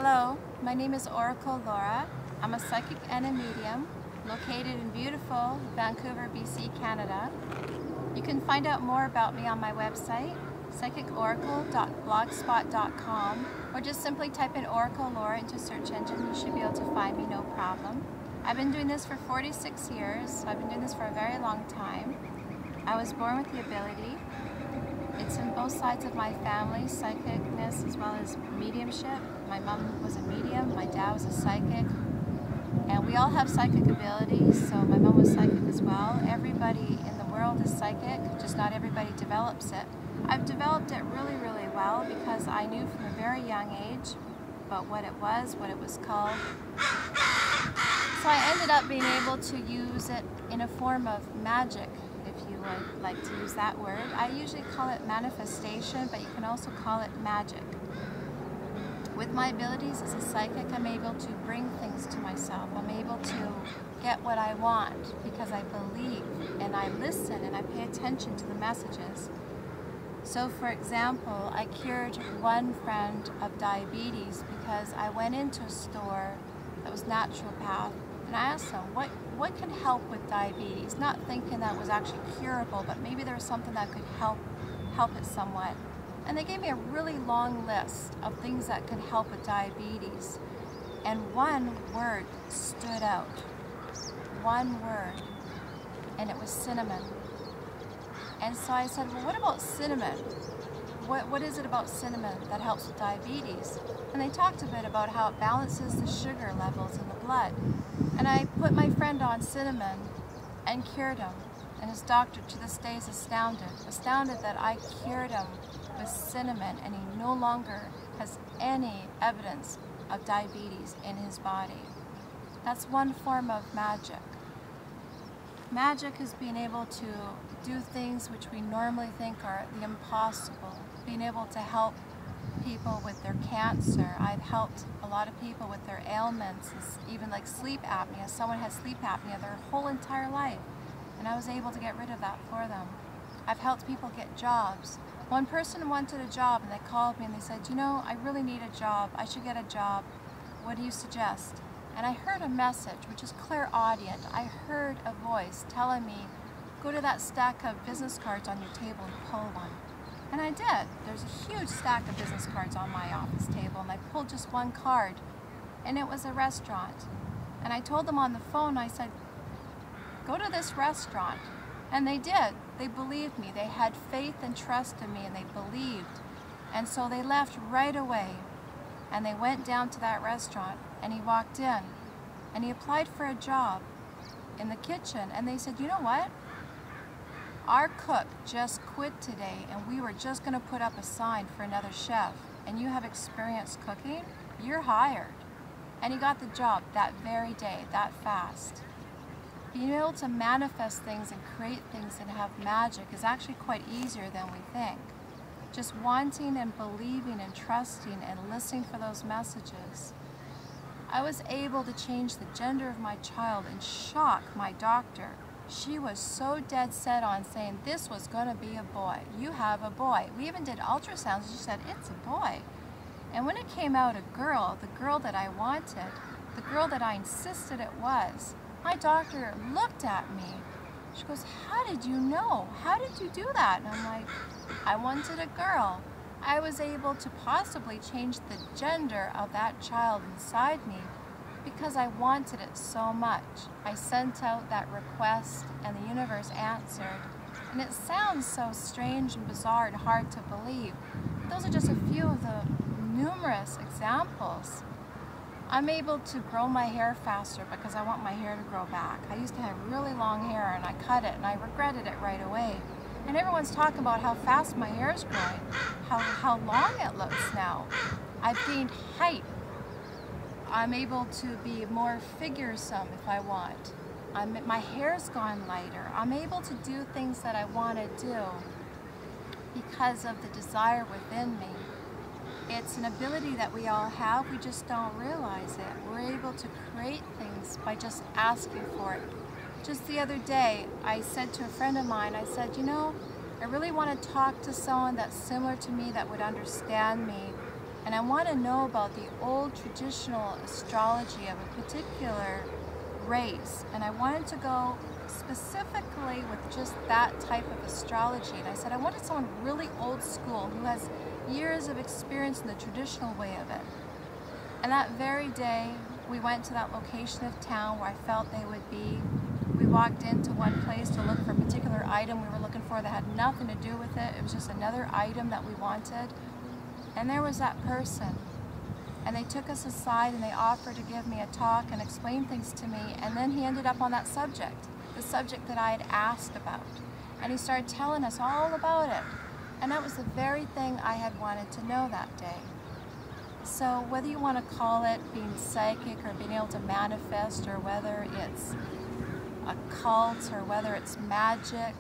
Hello, my name is Oracle Laura. I'm a psychic and a medium located in beautiful Vancouver, BC, Canada. You can find out more about me on my website, psychicoracle.blogspot.com, or just simply type in Oracle Laura into search engine. You should be able to find me, no problem. I've been doing this for 46 years, so I've been doing this for a very long time. I was born with the ability. It's in both sides of my family, psychicness as well as mediumship. My mom was a medium, my dad was a psychic, and we all have psychic abilities, so my mom was psychic as well. Everybody in the world is psychic, just not everybody develops it. I've developed it really, really well because I knew from a very young age about what it was called. So I ended up being able to use it in a form of magic, if you would like to use that word. I usually call it manifestation, but you can also call it magic. With my abilities as a psychic, I'm able to bring things to myself. I'm able to get what I want because I believe and I listen and I pay attention to the messages. So for example, I cured one friend of diabetes because I went into a store that was naturopath and I asked them, what can help with diabetes? Not thinking that was actually curable, but maybe there was something that could help it somewhat. And they gave me a really long list of things that could help with diabetes. And one word stood out. One word. And it was cinnamon. And so I said, well, what about cinnamon? What is it about cinnamon that helps with diabetes? And they talked a bit about how it balances the sugar levels in the blood. And I put my friend on cinnamon and cured him. And his doctor to this day is astounded that I cured him with cinnamon, and he no longer has any evidence of diabetes in his body. That's one form of magic. Magic is being able to do things which we normally think are the impossible. Being able to help people with their cancer. I've helped a lot of people with their ailments, even like sleep apnea. Someone has sleep apnea their whole entire life, and I was able to get rid of that for them. I've helped people get jobs. One person wanted a job and they called me and they said, you know, I really need a job. I should get a job. What do you suggest? And I heard a message, which is clairaudient. I heard a voice telling me, go to that stack of business cards on your table and pull one. And I did. There's a huge stack of business cards on my office table, and I pulled just one card, and it was a restaurant. And I told them on the phone, I said, go to this restaurant. And they did. They believed me. They had faith and trust in me, and they believed. And so they left right away, and they went down to that restaurant, and he walked in, and he applied for a job in the kitchen, and they said, you know what? Our cook just quit today, and we were just going to put up a sign for another chef, and you have experience cooking, you're hired. And he got the job that very day, that fast. Being able to manifest things and create things and have magic is actually quite easier than we think. Just wanting and believing and trusting and listening for those messages. I was able to change the gender of my child and shock my doctor. She was so dead set on saying this was going to be a boy. You have a boy. We even did ultrasounds. She said, it's a boy. And when it came out a girl, the girl that I wanted, the girl that I insisted it was, my doctor looked at me. She goes, how did you know? How did you do that? And I'm like, I wanted a girl. I was able to possibly change the gender of that child inside me because I wanted it so much. I sent out that request and the universe answered. And it sounds so strange and bizarre and hard to believe. Those are just a few of the numerous examples. I'm able to grow my hair faster because I want my hair to grow back. I used to have really long hair and I cut it and I regretted it right away. And everyone's talking about how fast my hair is growing, how long it looks now. I've gained height. I'm able to be more figuresome if I want. My hair's gone lighter. I'm able to do things that I want to do because of the desire within me. It's an ability that we all have, we just don't realize it. We're able to create things by just asking for it. Just the other day, I said to a friend of mine, I said, you know, I really want to talk to someone that's similar to me that would understand me And I want to know about the old traditional astrology of a particular race. And I wanted to go specifically with just that type of astrology. And I said I wanted someone really old school who has years of experience in the traditional way of it. And that very day, we went to that location of town where I felt they would be. We walked into one place to look for a particular item we were looking for that had nothing to do with it. It was just another item that we wanted. And there was that person. And they took us aside and they offered to give me a talk and explain things to me. And then he ended up on that subject, the subject that I had asked about. And he started telling us all about it. And that was the very thing I had wanted to know that day. So whether you want to call it being psychic or being able to manifest, or whether it's a cult or whether it's magic,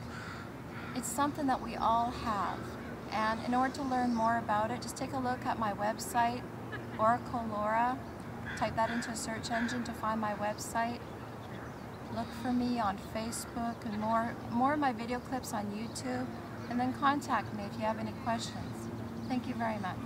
it's something that we all have. And in order to learn more about it, just take a look at my website, Oracle Laura. Type that into a search engine to find my website. Look for me on Facebook and more of my video clips on YouTube. And then contact me if you have any questions. Thank you very much.